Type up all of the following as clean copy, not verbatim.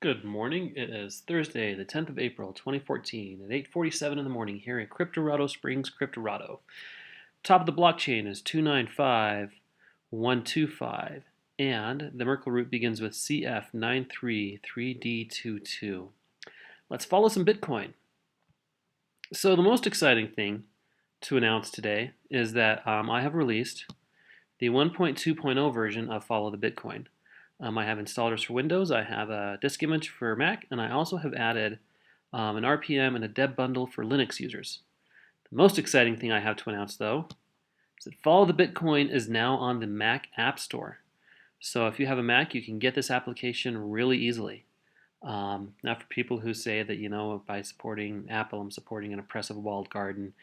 Good morning. It is Thursday, the 10th of April, 2014, at 8:47 in the morning here in Cryptorado Springs, Cryptorado. Top of the blockchain is 295125, and the Merkle root begins with CF933D22. Let's follow some Bitcoin. So the most exciting thing to announce today is that I have released the 1.2.0 version of Follow the Bitcoin. I have installers for Windows, I have a disk image for Mac, and I also have added an RPM and a deb bundle for Linux users. The most exciting thing I have to announce, though, is that Follow the Bitcoin is now on the Mac App Store. So if you have a Mac, you can get this application really easily. Now for people who say that, by supporting Apple, I'm supporting an oppressive walled garden.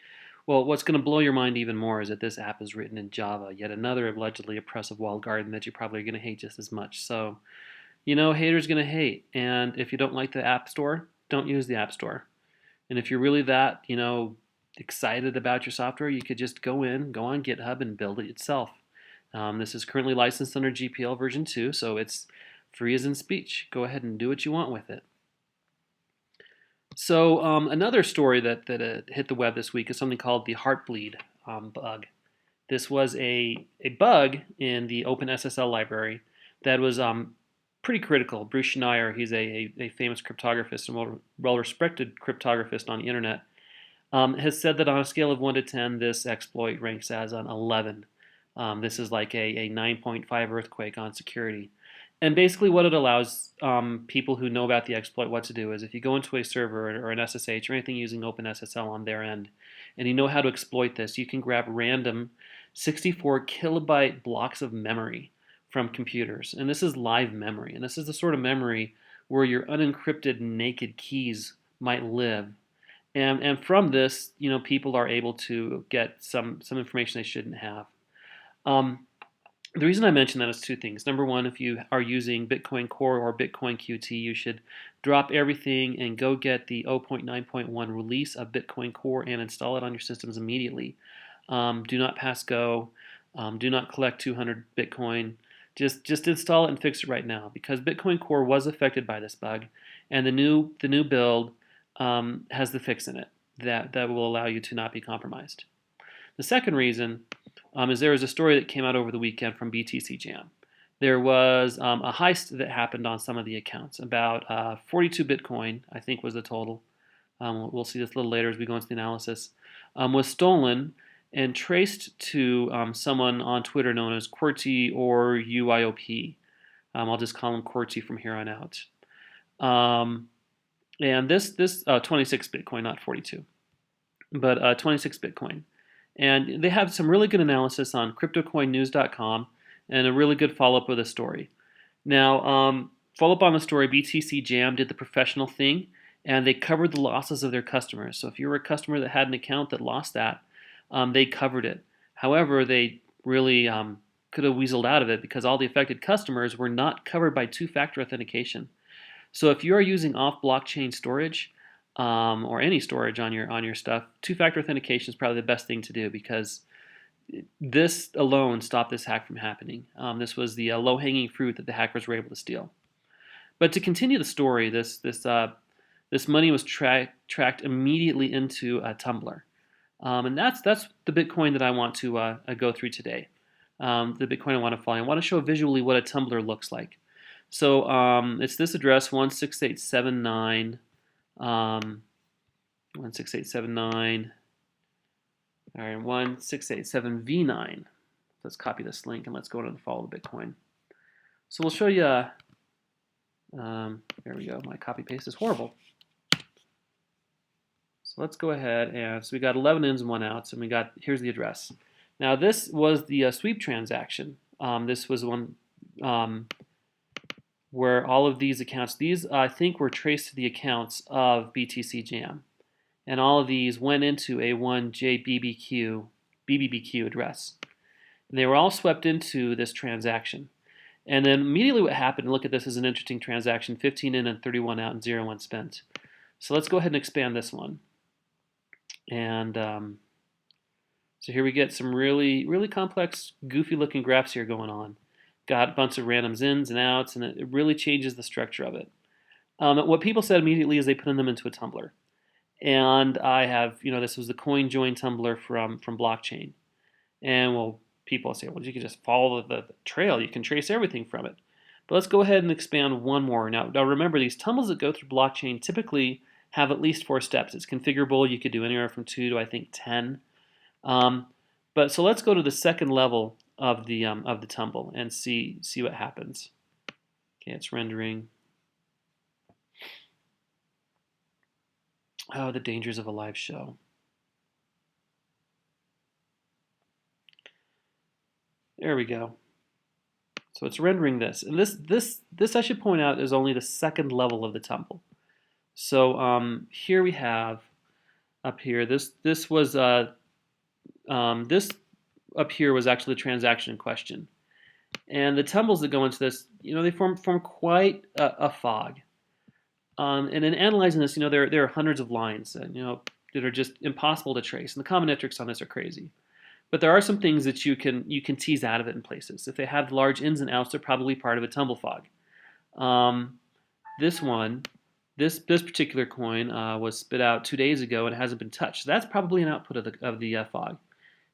Well, what's going to blow your mind even more is that this app is written in Java, yet another allegedly oppressive walled garden that you probably are going to hate just as much. So, haters going to hate. And if you don't like the App Store, don't use the App Store. And if you're really that, excited about your software, you could just go on GitHub and build it yourself. This is currently licensed under GPL version 2, so it's free as in speech. Go ahead and do what you want with it. So another story that hit the web this week is something called the Heartbleed bug. This was a bug in the OpenSSL library that was pretty critical. Bruce Schneier, he's a famous cryptographist and well-respected cryptographist on the internet, has said that on a scale of 1 to 10, this exploit ranks as an 11. This is like a 9.5 earthquake on security. And basically what it allows people who know about the exploit what to do is if you go into a server or an SSH or anything using OpenSSL on their end, and you know how to exploit this, you can grab random 64 kilobyte blocks of memory from computers. And this is live memory. And this is the sort of memory where your unencrypted naked keys might live. And from this, people are able to get some information they shouldn't have. The reason I mention that is two things. Number one, if you are using Bitcoin Core or Bitcoin QT, you should drop everything and go get the 0.9.1 release of Bitcoin Core and install it on your systems immediately. Do not pass go. Do not collect 200 Bitcoin. Just install it and fix it right now because Bitcoin Core was affected by this bug, and the new build has the fix in it that will allow you to not be compromised. The second reason is there was a story that came out over the weekend from BTC GM. There was a heist that happened on some of the accounts. About 42 Bitcoin, I think, was the total. We'll see this a little later as we go into the analysis. Was stolen and traced to someone on Twitter known as QWERTY or UIOP. I'll just call him QWERTY from here on out. And this 26 Bitcoin, not 42, but 26 Bitcoin. And they have some really good analysis on CryptoCoinNews.com and a really good follow-up of the story. Now, follow-up on the story, BTC Jam did the professional thing, and they covered the losses of their customers. So if you were a customer that had an account that lost that, they covered it. However, they really could have weaseled out of it because all the affected customers were not covered by two-factor authentication. So if you are using off-blockchain storage, or any storage on your stuff, two-factor authentication is probably the best thing to do because this alone stopped this hack from happening. This was the low-hanging fruit that the hackers were able to steal. But to continue the story, this money was tracked immediately into a tumbler, and that's the Bitcoin that I want to go through today. The Bitcoin I want to follow. I want to show visually what a tumbler looks like. So it's this address 16879. 16879, all right, 16887V9. Let's copy this link and let's go to the follow the Bitcoin. So we'll show you, there we go, my copy paste is horrible. So let's go ahead and, so we got 11 ins and 1 outs, and here's the address. Now this was the sweep transaction. This was one where all of these accounts, these I think were traced to the accounts of BTC Jam. And all of these went into a 1JBBQ address. And they were all swept into this transaction. And then immediately what happened, look at this as an interesting transaction, 15 in and 31 out and 0 unspent. So let's go ahead and expand this one. And so here we get some really, really complex, goofy looking graphs here going on. Got a bunch of randoms ins and outs, and it really changes the structure of it. What people said immediately is they put them into a tumbler. And I have, this was the conjoin tumbler from blockchain. And well, people say, well, you can just follow the trail. You can trace everything from it. But let's go ahead and expand one more. Now remember, these tumbles that go through blockchain typically have at least 4 steps. It's configurable. You could do anywhere from 2 to I think 10. But so let's go to the second level of the tumble and see what happens. Okay, it's rendering. Oh, the dangers of a live show. There we go. So it's rendering this, and this I should point out is only the second level of the tumble. So here we have up here. This was this up here was actually the transaction in question, and the tumbles that go into this, they form quite a fog. And in analyzing this, there are hundreds of lines, that are just impossible to trace, and the combinatorics on this are crazy. But there are some things that you can tease out of it in places. If they have large ins and outs, they're probably part of a tumble fog. This particular coin was spit out 2 days ago and it hasn't been touched. So that's probably an output of the fog.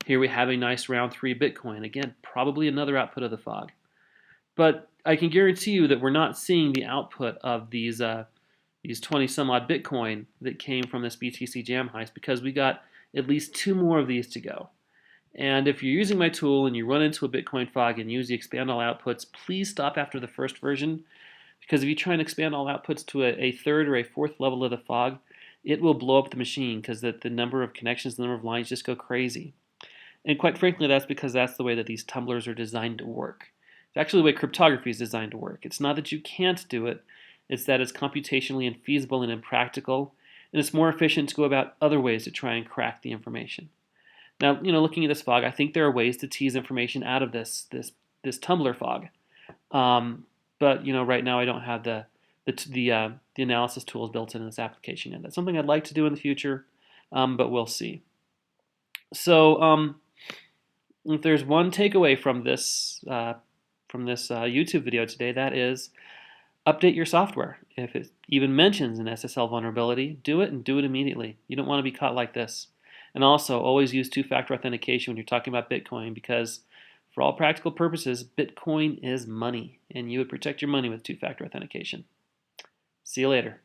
Here we have a nice round 3 Bitcoin. Again, probably another output of the fog. But I can guarantee you that we're not seeing the output of these 20 some odd Bitcoin that came from this BTC GM Heist, because we got at least 2 more of these to go. And if you're using my tool and you run into a Bitcoin fog and use the expand all outputs, please stop after the first version, because if you try and expand all outputs to a third or a fourth level of the fog, it will blow up the machine, because the number of connections, the number of lines just go crazy. And quite frankly, that's because that's the way that these tumblers are designed to work. It's actually the way cryptography is designed to work. It's not that you can't do it, it's that it's computationally infeasible and impractical, and it's more efficient to go about other ways to try and crack the information. Now, looking at this fog, I think there are ways to tease information out of this tumbler fog. But right now I don't have the analysis tools built in this application yet. That's something I'd like to do in the future, but we'll see. So if there's one takeaway from this YouTube video today, that is update your software. If it even mentions an SSL vulnerability, do it, and do it immediately. You don't want to be caught like this. And also, always use two-factor authentication when you're talking about Bitcoin, because for all practical purposes, Bitcoin is money, and you would protect your money with two-factor authentication. See you later.